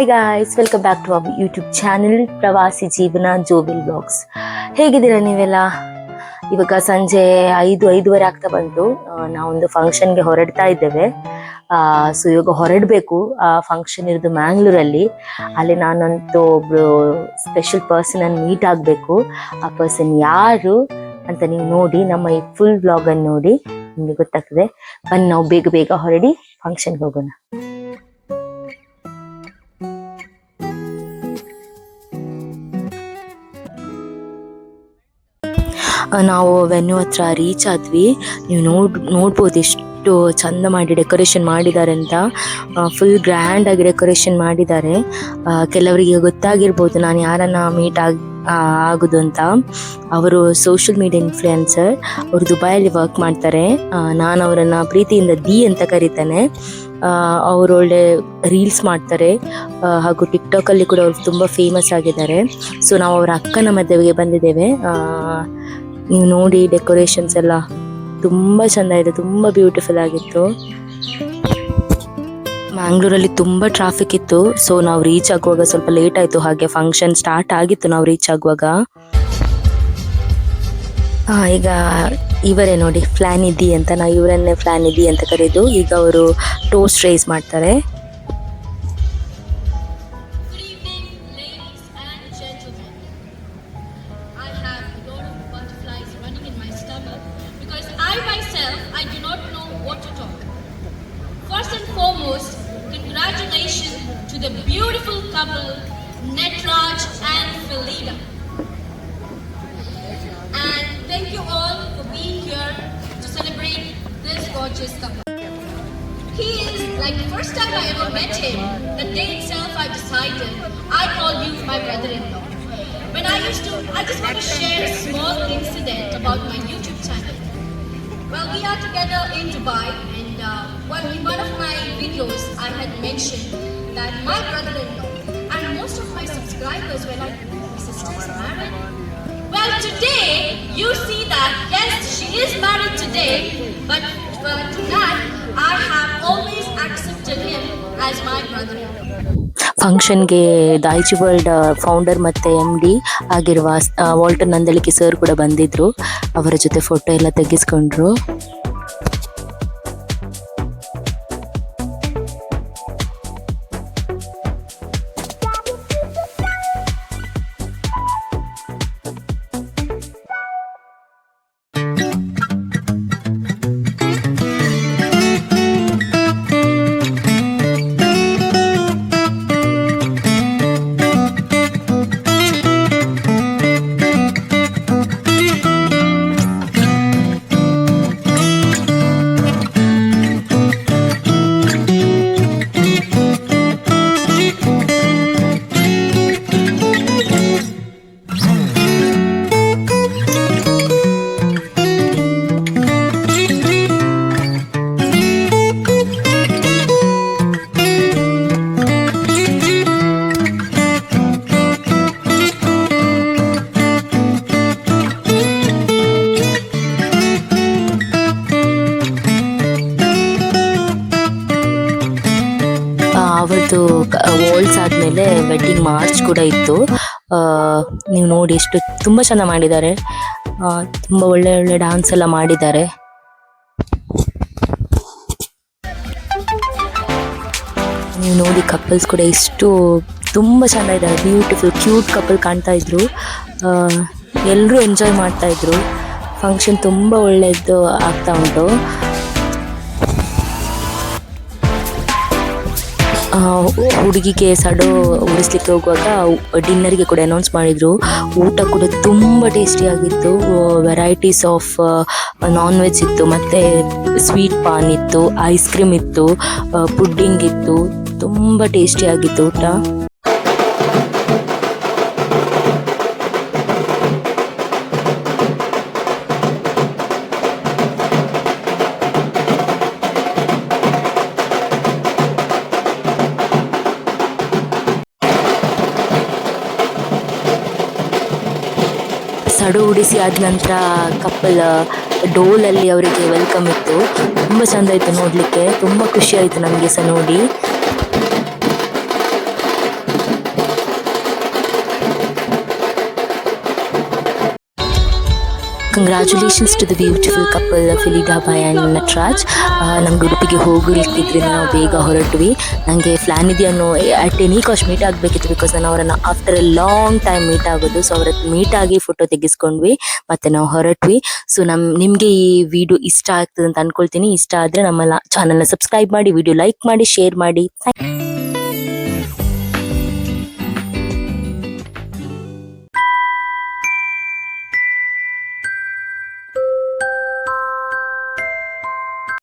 Hi guys, welcome back to our YouTube channel Pravasi Jeevana ಜೋಬಿಲ್ blogs. ಹೇಗಿದ್ದೀರಾ ನೀವೆಲ್ಲ? ಇವಾಗ ಸಂಜೆ 5-5:30 ಆಗ್ತಾ ಬಂತು. ನಾವೊಂದು ಫಂಕ್ಷನ್ಗೆ ಹೊರಡ್ತಾ ಇದ್ದೇವೆ. ಸೊ ಇವಾಗ ಹೊರಡಬೇಕು. ಆ ಫಂಕ್ಷನ್ ಇರೋದು ಮ್ಯಾಂಗ್ಳೂರಲ್ಲಿ. ಅಲ್ಲಿ ನಾನಂತೂ ಒಬ್ರು ಸ್ಪೆಷಲ್ ಪರ್ಸನ್ ಅನ್ನು ಮೀಟ್ ಆಗಬೇಕು. ಆ ಪರ್ಸನ್ ಯಾರು ಅಂತ ನೀವು ನೋಡಿ, ನಮ್ಮ ಈ ಫುಲ್ ಬ್ಲಾಗನ್ನು ನೋಡಿ ನಿಮಗೆ ಗೊತ್ತಾಗ್ತದೆ. ಬನ್ನಿ, ನಾವು ಬೇಗ ಬೇಗ ಹೊರಡಿ ಫಂಕ್ಷನ್ಗೆ ಹೋಗೋಣ. ನಾವು ವೆನ್ಯೂ ಹತ್ರ ರೀಚ್ ಆದ್ವಿ. ನೀವು ನೋಡ್ಬೋದು ಎಷ್ಟು ಚಂದ ಮಾಡಿ ಡೆಕೋರೇಷನ್ ಮಾಡಿದ್ದಾರೆ ಅಂತ. ಫುಲ್ ಗ್ರ್ಯಾಂಡ್ ಆಗಿ ಡೆಕೋರೇಷನ್ ಮಾಡಿದ್ದಾರೆ. ಕೆಲವರಿಗೆ ಗೊತ್ತಾಗಿರ್ಬೋದು ನಾನು ಯಾರನ್ನ ಮೀಟ್ ಆಗೋದು ಅಂತ. ಅವರು ಸೋಷಿಯಲ್ ಮೀಡಿಯಾ ಇನ್ಫ್ಲುಯೆನ್ಸರ್. ಅವರು ದುಬೈಯಲ್ಲಿ ವರ್ಕ್ ಮಾಡ್ತಾರೆ. ನಾನು ಅವರನ್ನು ಪ್ರೀತಿಯಿಂದ ದಿ ಅಂತ ಕರೀತಾನೆ. ಅವರು ಒಳ್ಳೆ ರೀಲ್ಸ್ ಮಾಡ್ತಾರೆ, ಹಾಗೂ ಟಿಕ್ಟಾಕಲ್ಲಿ ಕೂಡ ಅವರು ತುಂಬ ಫೇಮಸ್ ಆಗಿದ್ದಾರೆ. ಸೊ ನಾವು ಅವರ ಅಕ್ಕನ ಮದುವೆಗೆ ಬಂದಿದ್ದೇವೆ. ನೀವು ನೋಡಿ, ಡೆಕೋರೇಷನ್ಸ್ ಎಲ್ಲ ತುಂಬ ಚೆಂದ ಇದೆ, ತುಂಬ ಬ್ಯೂಟಿಫುಲ್ ಆಗಿತ್ತು. ಮ್ಯಾಂಗ್ಳೂರಲ್ಲಿ ತುಂಬ ಟ್ರಾಫಿಕ್ ಇತ್ತು. ಸೊ ನಾವು ರೀಚ್ ಆಗುವಾಗ ಸ್ವಲ್ಪ ಲೇಟ್ ಆಯಿತು. ಹಾಗೆ ಫಂಕ್ಷನ್ ಸ್ಟಾರ್ಟ್ ಆಗಿತ್ತು ನಾವು ರೀಚ್ ಆಗುವಾಗ. ಈಗ ಇವರೇ ನೋಡಿ, ಫ್ಲಾನಿದಿ ಅಂತ. ನಾವು ಇವರನ್ನೇ ಫ್ಲಾನಿದಿ ಅಂತ ಕರೆದು. ಈಗ ಅವರು ಟೋಸ್ಟ್ ರೈಸ್ ಮಾಡ್ತಾರೆ. I do not know what to talk. First and foremost, congratulations to the beautiful couple Netraj and Felida. And thank you all for being here to celebrate this gorgeous couple. He is like the first time I ever met him. The day itself I decided I call you my brother-in-law. When I just want to share a small incident about my YouTube channel. Well, we are together in Dubai, and in one of my videos, I had mentioned that my brother-in-law and most of my subscribers were like, "My sister is married." Well, today you see that yes, she is married today, but to that I have always accepted him as my brother-in-law. ಫಂಕ್ಷನ್ಗೆ ದೈಚಿ world founder ಮತ್ತು MD ಆಗಿರುವ Walter Nandalike sir ಕೂಡ ಬಂದಿದ್ದರು. ಅವರ ಜೊತೆ photo ಎಲ್ಲ ತೆಗೆಸ್ಕೊಂಡ್ರು. ಅವತ್ತು walls ಆದಮೇಲೆ ವೆಡ್ಡಿಂಗ್ ಮಾರ್ಚ್ ಕೂಡ ಇತ್ತು. ನೀವು ನೋಡಿ ಎಷ್ಟು ತುಂಬ ಚೆಂದ ಮಾಡಿದ್ದಾರೆ. ತುಂಬ ಒಳ್ಳೆ ಒಳ್ಳೆ ಡ್ಯಾನ್ಸ್ ಎಲ್ಲ ಮಾಡಿದ್ದಾರೆ. ನೀವು ನೋಡಿ, ಕಪಲ್ಸ್ ಕೂಡ ಎಷ್ಟು ತುಂಬ ಚೆಂದ ಇದ್ದಾರೆ. ಬ್ಯೂಟಿಫುಲ್ ಕ್ಯೂಟ್ ಕಪಲ್ ಕಾಣ್ತಾ ಇದ್ರು. ಎಲ್ಲರೂ ಎಂಜಾಯ್ ಮಾಡ್ತಾ ಇದ್ರು. ಫಂಕ್ಷನ್ ತುಂಬ ಒಳ್ಳೆಯದು ಆಗ್ತಾ ಉಂಟು. ಹುಡುಗಿಗೆ ಸಡೋ ಉಡಿಸ್ಲಿಕ್ಕೆ ಹೋಗುವಾಗ ಡಿನ್ನರ್ಗೆ ಕೂಡ ಅನೌನ್ಸ್ ಮಾಡಿದರು. ಊಟ ಕೂಡ ತುಂಬ ಟೇಸ್ಟಿಯಾಗಿತ್ತು. ವೆರೈಟೀಸ್ ಆಫ್ ನಾನ್ ವೆಜ್ ಇತ್ತು, ಮತ್ತು ಸ್ವೀಟ್ ಪಾನ್ ಇತ್ತು, ಐಸ್ ಕ್ರೀಮ್ ಇತ್ತು, ಪುಡ್ಡಿಂಗ್ ಇತ್ತು. ತುಂಬ ಟೇಸ್ಟಿಯಾಗಿತ್ತು ಊಟ. ಸಡು ಉಡಿಸಿ ಆದ ನಂತರ ಕಪ್ಪಲ್ ಡೋಲಲ್ಲಿ ಅವರಿಗೆ ವೆಲ್ಕಮ್ ಇತ್ತು. ತುಂಬ ಚೆಂದ ಇತ್ತು ನೋಡಲಿಕ್ಕೆ. ತುಂಬ ಖುಷಿ ಆಯಿತು ನಮಗೆ ಸಹ ನೋಡಿ. Congratulations to the beautiful couple ಫಿಲಿಡಾ ಬಾಯ್ ಆ್ಯಂಡ್ ನಟರಾಜ್. ನಮ್ಗೆ ಉಡುಪಿಗೆ ಹೋಗಲಿಕ್ಕಿದ್ರಿಂದ ನಾವು ಬೇಗ ಹೊರಟ್ವಿ. ನನಗೆ ಪ್ಲ್ಯಾನ್ ಇದೆಯನ್ನು ಅಟ್ ಎನಿ ಕಾಸ್ಟ್ ಮೀಟ್ ಆಗಬೇಕಿತ್ತು, ಬಿಕಾಸ್ ನಾನು ಅವರನ್ನು after a long time meet ಆಗೋದು. ಸೊ ಅವ್ರ ಮೀಟ್ ಆಗಿ ಫೋಟೋ ತೆಗೆಸ್ಕೊಂಡ್ವಿ ಮತ್ತು ನಾವು ಹೊರಟ್ವಿ. ಸೊ ನಿಮಗೆ ಈ ವಿಡಿಯೋ ಇಷ್ಟ ಆಗ್ತದೆ ಅಂತ ಅಂದ್ಕೊಳ್ತೀನಿ. ಇಷ್ಟ ಆದರೆ ನಮ್ಮ ಚಾನಲ್ನ ಸಬ್ಸ್ಕ್ರೈಬ್ ಮಾಡಿ, ವಿಡಿಯೋ ಲೈಕ್ ಮಾಡಿ, ಶೇರ್ ಮಾಡಿ.